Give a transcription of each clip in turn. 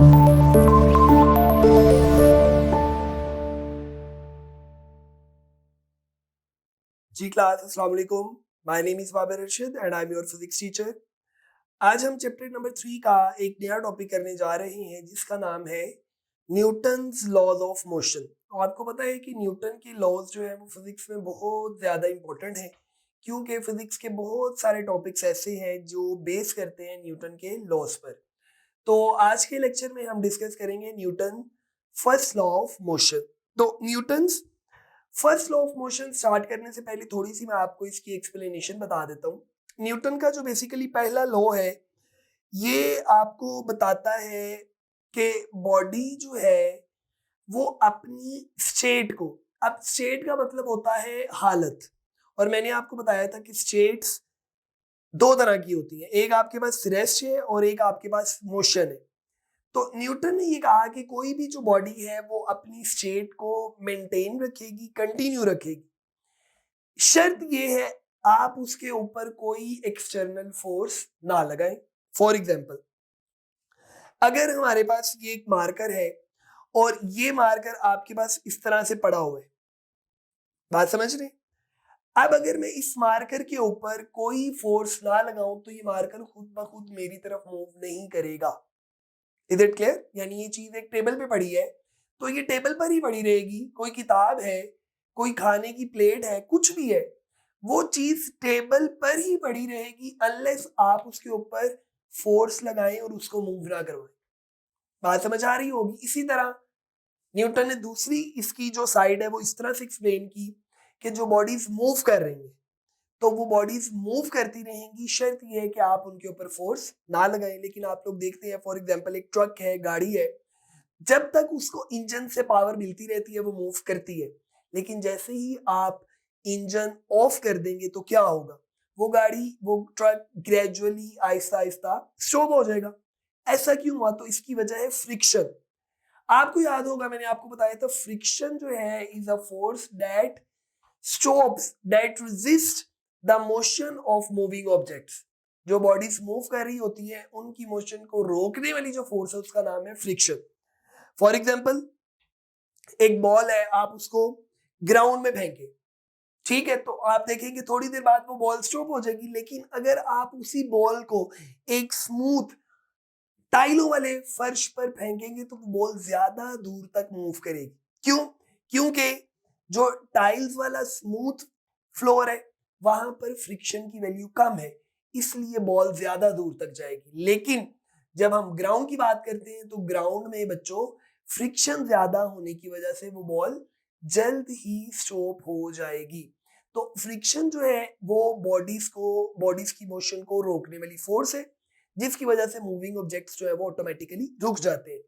जी class, अस्सलाम वालेकुम। My name is Babar Arshad and I am your physics teacher. आज हम चैप्टर नंबर 3 का एक नया टॉपिक करने जा रहे हैं जिसका नाम है न्यूटन्स लॉज ऑफ मोशन। तो आपको पता है कि न्यूटन के लॉज जो है वो फिजिक्स में बहुत ज़्यादा इंपॉर्टेंट है, क्योंकि फिजिक्स के बहुत सारे टॉपिक्स ऐसे हैं जो बेस करते हैं न्यूटन के लॉज पर। तो आज के लेक्चर में हम डिस्कस करेंगे Newton first law of motion. तो Newton's first law of motion start करने से पहले थोड़ी सी मैं आपको इसकी एक्सप्लेनेशन बता देता हूँ। न्यूटन का जो बेसिकली पहला लॉ है, ये आपको बताता है कि बॉडी जो है वो अपनी स्टेट को, अब स्टेट का मतलब होता है हालत, और मैंने आपको बताया था कि स्टेट्स दो तरह की होती हैं, एक आपके पास रेस्ट है और एक आपके पास मोशन है। तो न्यूटन ने ये कहा कि कोई भी जो बॉडी है वो अपनी स्टेट को मेंटेन रखेगी, कंटिन्यू रखेगी। शर्त ये है आप उसके ऊपर कोई एक्सटर्नल फोर्स ना लगाएं। फॉर एग्जाम्पल, अगर हमारे पास ये एक मार्कर है और ये मार्कर आपके पास इस तरह से पड़ा हुआ है, बात समझ रहे हैं? अब अगर मैं इस मार्कर के ऊपर कोई फोर्स ना लगाऊं तो ये मार्कर खुद ब खुद मेरी तरफ मूव नहीं करेगा। Is it clear? यानी ये चीज एक टेबल पे पड़ी है तो ये टेबल पर ही पड़ी रहेगी। कोई किताब है, कोई खाने की प्लेट है, कुछ भी है, वो चीज टेबल पर ही पड़ी रहेगी अनलेस आप उसके ऊपर फोर्स लगाएं और उसको मूव ना करवाएं। बात समझ आ रही होगी। इसी तरह न्यूटन ने दूसरी इसकी जो साइड है वो इस तरह से एक्सप्लेन की कि जो बॉडीज मूव कर रही हैं तो वो बॉडीज मूव करती रहेंगी, शर्त ये है कि आप उनके ऊपर फोर्स ना लगाएं। लेकिन आप लोग देखते हैं, फॉर एग्जांपल एक ट्रक है, गाड़ी है, जब तक उसको इंजन से पावर मिलती रहती है वो मूव करती है, लेकिन जैसे ही आप इंजन ऑफ कर देंगे तो क्या होगा? वो गाड़ी, वो truck gradually Aahista Aahista stop हो जाएगा। ऐसा क्यों हुआ? तो इसकी वजह है फ्रिक्शन। आपको याद होगा मैंने आपको बताया था, फ्रिक्शन जो है is a force that stops, that resist the motion of moving objects. जो बॉडीज मूव कर रही होती है उनकी मोशन को रोकने वाली जो फोर्स है उसका नाम है फ्रिक्शन। फॉर एग्जाम्पल, एक बॉल है, आप उसको ग्राउंड में फेंके, ठीक है, तो आप देखेंगे थोड़ी देर बाद वो बॉल स्टॉप हो जाएगी। लेकिन अगर आप उसी बॉल को एक स्मूथ टाइलों वाले फर्श पर फेंकेंगे तो वो बॉल ज्यादा दूर तक मूव करेगी। क्यों? क्योंकि जो टाइल्स वाला स्मूथ फ्लोर है वहां पर फ्रिक्शन की वैल्यू कम है, इसलिए बॉल ज्यादा दूर तक जाएगी। लेकिन जब हम ग्राउंड की बात करते हैं तो ग्राउंड में बच्चों फ्रिक्शन ज्यादा होने की वजह से वो बॉल जल्द ही स्टॉप हो जाएगी। तो फ्रिक्शन जो है वो बॉडीज की मोशन को रोकने वाली फोर्स है, जिसकी वजह से मूविंग ऑब्जेक्ट्स जो है वो ऑटोमेटिकली रुक जाते हैं।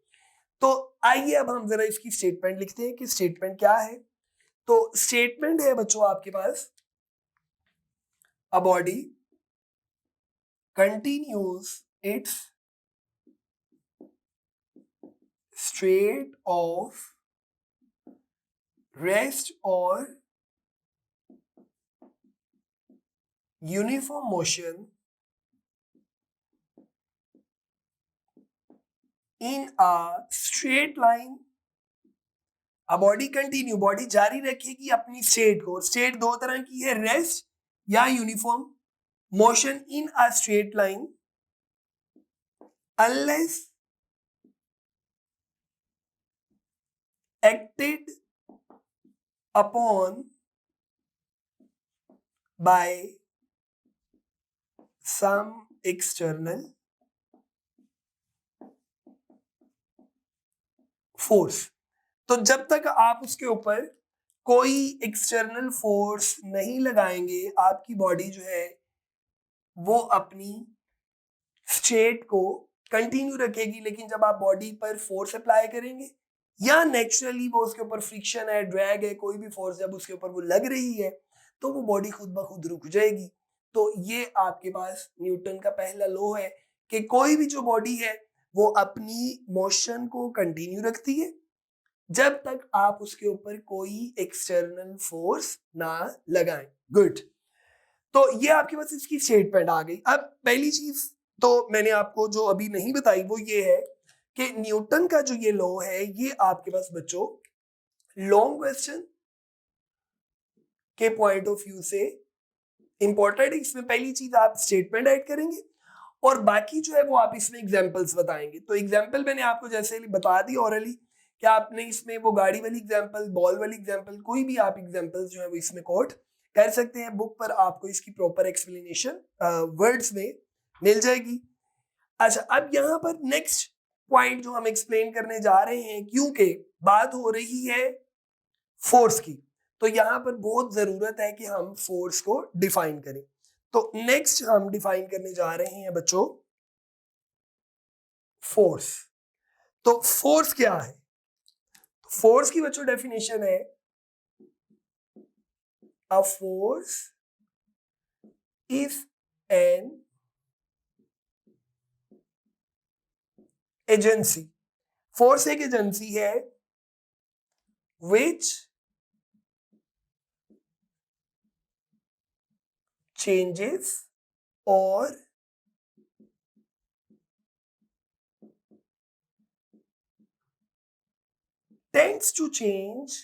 तो आइए अब हम जरा इसकी स्टेटमेंट लिखते हैं कि स्टेटमेंट क्या है। तो स्टेटमेंट है बच्चों आपके पास, a body continues its state of rest और uniform motion in a straight line. A body continue, body जारी रखेगी अपनी स्टेट को। स्टेट दो तरह की है, रेस्ट या uniform motion in a straight line unless acted upon by some external force। तो जब तक आप उसके ऊपर कोई एक्सटर्नल फोर्स नहीं लगाएंगे आपकी बॉडी जो है वो अपनी स्टेट को कंटिन्यू रखेगी। लेकिन जब आप बॉडी पर फोर्स अप्लाई करेंगे या नेचुरली वो उसके ऊपर फ्रिक्शन है, ड्रैग है, कोई भी फोर्स जब उसके ऊपर वो लग रही है तो वो बॉडी खुद ब खुद रुक जाएगी। तो ये आपके पास न्यूटन का पहला लॉ है कि कोई भी जो बॉडी है वो अपनी मोशन को कंटिन्यू रखती है जब तक आप उसके ऊपर कोई एक्सटर्नल फोर्स ना लगाएं। गुड। तो ये आपके पास इसकी स्टेटमेंट आ गई। अब पहली चीज तो मैंने आपको जो अभी नहीं बताई वो ये है कि न्यूटन का जो ये लॉ है ये आपके पास बच्चों लॉन्ग क्वेश्चन के पॉइंट ऑफ व्यू से इंपॉर्टेंट है। इसमें पहली चीज आप स्टेटमेंट ऐड करेंगे और बाकी जो है वो आप इसमें एग्जांपल्स बताएंगे। तो एग्जांपल मैंने आपको जैसे बता दी ऑरली कि आपने इसमें वो गाड़ी वाली एग्जांपल, बॉल वाली एग्जांपल, कोई भी आप एग्जांपल्स जो है वो इसमें कोट कर सकते हैं। बुक पर आपको इसकी प्रॉपर एक्सप्लेनेशन वर्ड्स में मिल जाएगी। अच्छा, अब यहाँ पर नेक्स्ट पॉइंट जो हम एक्सप्लेन करने जा रहे हैं, क्योंकि बात हो रही है फोर्स की, तो यहाँ पर बहुत जरूरत है कि हम फोर्स को डिफाइन करें। तो नेक्स्ट हम डिफाइन करने जा रहे हैं बच्चों फोर्स। तो फोर्स क्या है? फोर्स की बच्चों डेफिनेशन है, a force is an agency. Force एक एजेंसी है which changes or tends to change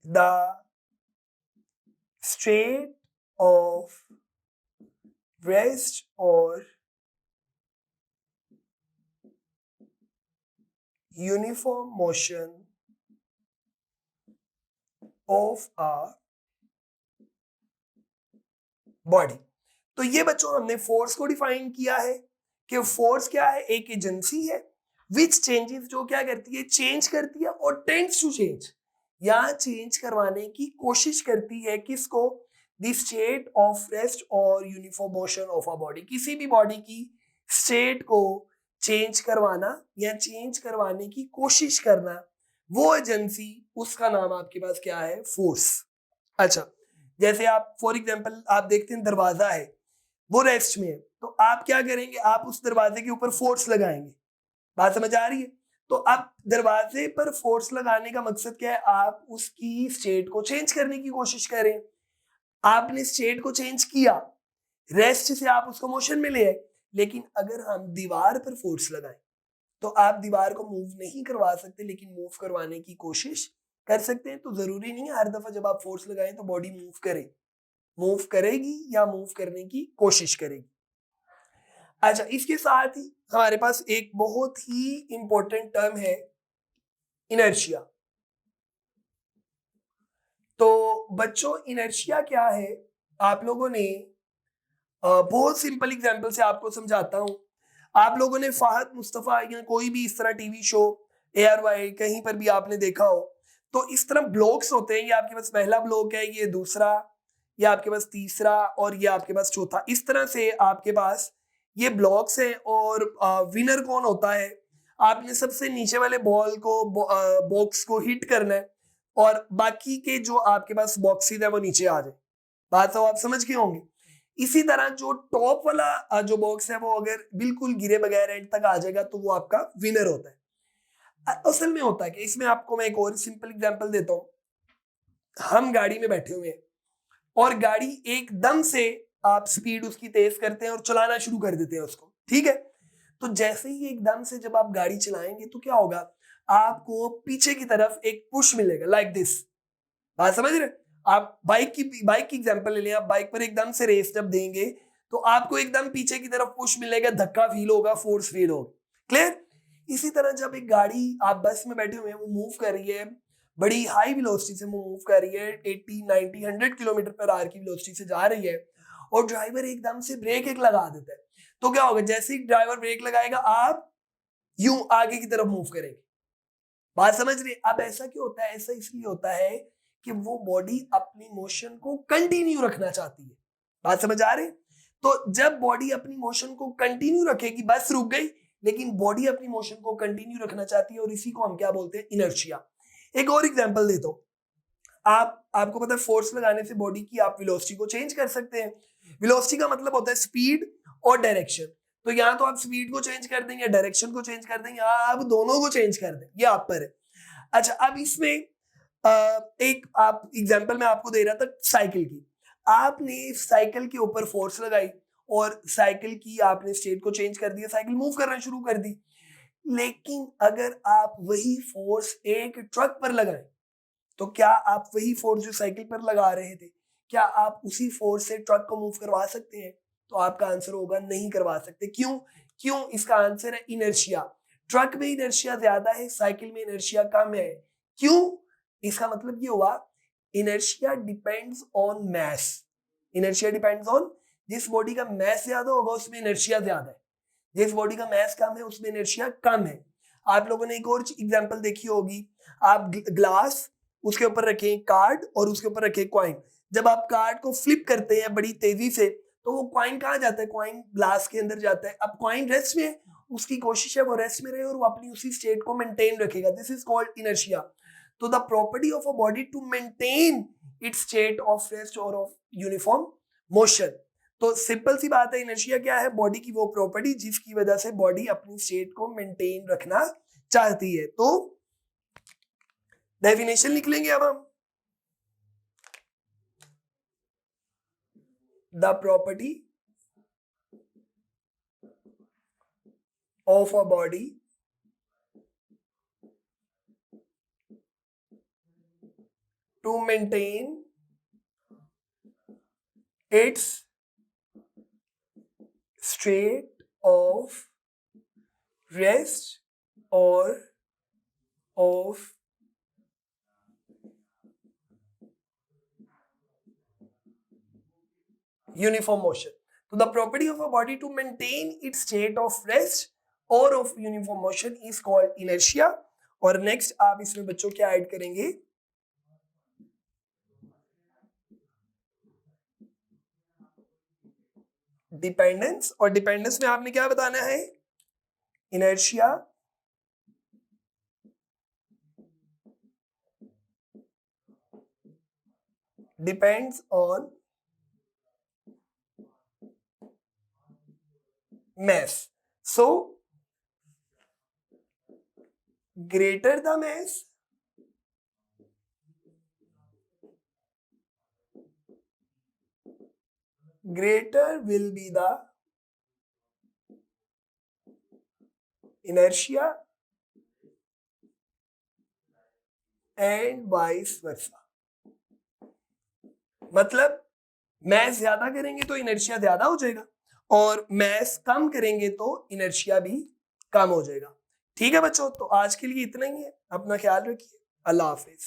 the state of rest or uniform motion of a body। तो ये बच्चों हमने फोर्स को डिफाइन किया है कि फोर्स क्या है, एक एजेंसी है विच चेंजेस, जो क्या करती है, चेंज करती है, और टेंड्स टू चेंज, या चेंज करवाने की कोशिश करती है किसको, द स्टेट ऑफ रेस्ट और uniform motion of a body. किसी भी बॉडी की स्टेट को चेंज करवाना या चेंज करवाने की कोशिश करना, वो एजेंसी, उसका नाम आपके पास क्या है, फोर्स। अच्छा, जैसे आप फॉर एग्जांपल आप देखते हैं दरवाजा है, वो रेस्ट में है, तो आप क्या करेंगे, आप उस दरवाजे के ऊपर फोर्स लगाएंगे। बात समझ आ रही है? तो अब दरवाजे पर फोर्स लगाने का मकसद क्या है, आप उसकी स्टेट को चेंज करने की कोशिश करें। आपने स्टेट को चेंज किया, रेस्ट से आप उसको मोशन में ले आए, लेकिन अगर हम दीवार पर फोर्स लगाएं तो आप दीवार को मूव नहीं करवा सकते, लेकिन मूव करवाने की कोशिश कर सकते हैं। तो जरूरी नहीं है हर दफा जब आप फोर्स लगाएं तो बॉडी मूव करे, मूव करेगी या मूव करने की कोशिश करेगी। अच्छा, इसके साथ ही हमारे पास एक बहुत ही इंपॉर्टेंट टर्म है, इनर्शिया। तो बच्चों इनर्शिया क्या है, आप लोगों ने बहुत सिंपल एग्जांपल से आपको समझाता हूं। आप लोगों ने फाहद मुस्तफा या कोई भी इस तरह टीवी शो, ARY, कहीं पर भी आपने देखा हो, तो इस तरह ब्लॉक्स होते हैं, ये आपके पास पहला ब्लॉक है, ये दूसरा, ये आपके पास तीसरा, और ये आपके पास चौथा। इस तरह से आपके पास ये ब्लॉक्स हैं, और विनर कौन होता है, आपने सबसे नीचे वाले बॉल को, बॉक्स को हिट करना है, और बाकी के जो आपके पास बॉक्सेस है वो नीचे आ जाए। बात तो आप समझ गए होंगे। इसी तरह जो टॉप वाला जो बॉक्स है वो अगर बिल्कुल गिरे बगैर एंड तक आ जाएगा तो वो आपका विनर होता है। असल में होता है कि इसमें आपको मैं एक और सिंपल एग्जांपल देता हूं। हम गाड़ी में बैठे हुए हैं और गाड़ी एकदम से आप स्पीड उसकी तेज करते हैं और चलाना शुरू कर देते हैं उसको, ठीक है। तो जैसे ही एकदम से जब आप गाड़ी चलाएंगे तो क्या होगा, आपको पीछे की तरफ एक पुश मिलेगा, लाइक दिस। बात समझ रहे? आप बाइक की एग्जांपल ले लें, आप बाइक पर एकदम से रेस जब देंगे तो आपको एकदम पीछे की तरफ पुश मिलेगा, धक्का फील होगा, फोर्स फील होगा। क्लियर? इसी तरह जब एक गाड़ी, आप बस में बैठे हुए हैं, वो मूव कर रही है, बड़ी हाई वेलोसिटी से मूव कर रही है, 80, 90, 100 किलोमीटर पर आवर की वेलोसिटी से जा रही है, और ड्राइवर एकदम से ब्रेक एक लगा देता है, तो क्या होगा, जैसे ही ड्राइवर ब्रेक लगाएगा आप यूं आगे की तरफ मूव करेंगे। बात समझ रही? अब ऐसा क्यों होता है? ऐसा इसलिए होता है कि वो बॉडी अपनी मोशन को कंटिन्यू रखना चाहती है। बात समझ आ रही? तो जब बॉडी अपनी मोशन को कंटिन्यू रखेगी, बस रुक गई, लेकिन बॉडी अपनी मोशन को कंटिन्यू रखना चाहती है, और इसी को हम क्या बोलते हैं, इनर्शिया। एक और एग्जांपल देता हूं। आपको पता है फोर्स लगाने से बॉडी की आप वेलोसिटी को चेंज कर सकते हैं। वेलोसिटी का मतलब होता है स्पीड और डायरेक्शन। तो यहाँ तो आप स्पीड को चेंज कर देंगे, डायरेक्शन को चेंज कर देंगे, आप दोनों को चेंज कर दें, ये आप पर है। अच्छा, अब इसमें एक आप एग्जांपल मैं आपको दे रहा था साइकिल की। आपने साइकिल के ऊपर फोर्स लगाई और साइकिल की आपने स्टेट को चेंज कर दिया, साइकिल मूव करना शुरू कर दी। लेकिन अगर आप वही फोर्स एक ट्रक पर लगाएं तो क्या आप वही फोर्स जो साइकिल पर लगा रहे थे, क्या आप उसी फोर्स से ट्रक को मूव करवा सकते हैं? तो आपका आंसर होगा नहीं करवा सकते। क्यों? क्यों? इसका आंसर है इनर्शिया। ट्रक में इनर्शिया ज्यादा है, साइकिल में इनर्शिया कम है। क्यों? इसका मतलब ये हुआ inertia depends on mass. Inertia depends on, जिस बॉडी का मास ज्यादा होगा उसमें इनर्शिया ज्यादा है, जिस बॉडी का मास कम है उसमें इनर्शिया कम है। आप लोगों ने एक और एग्जांपल देखी होगी, आप ग्लास, उसके ऊपर रखें कार्ड और उसके ऊपर रखें कॉइन। जब आप कार्ड को फ्लिप करते हैं बड़ी तेजी से तो वो कॉइन कहाँ जाता है? कॉइन ग्लास के अंदर जाता है। अब कॉइन रेस्ट में, उसकी कोशिश है वो रेस्ट में रहे और वो अपनी उसी स्टेट को मेंटेन रखेगा। This is called inertia. तो the property of a body to maintain its state of rest और ऑफ यूनिफॉर्म मोशन। तो सिंपल सी बात है, इनर्शिया क्या है? बॉडी की वो प्रॉपर्टी जिसकी वजह से बॉडी अपनी स्टेट को मेंटेन रखना चाहती है। तो डेफिनेशन लिख लेंगे अब हम। The property of a body to maintain its state of rest or of uniform motion. So the property of a body to maintain its state of rest or of uniform motion is called inertia. और next आप इसमें बच्चों क्या add करेंगे? Dependence. और dependence में आपने क्या बताना है? Inertia depends on mass. So greater the mass, greater will be the inertia and vice versa. मतलब मैस ज्यादा करेंगे तो इनर्शिया ज्यादा हो जाएगा और मैस कम करेंगे तो इनर्शिया भी कम हो जाएगा। ठीक है बच्चों, तो आज के लिए इतना ही है। अपना ख्याल रखिए। अल्लाह हाफिज।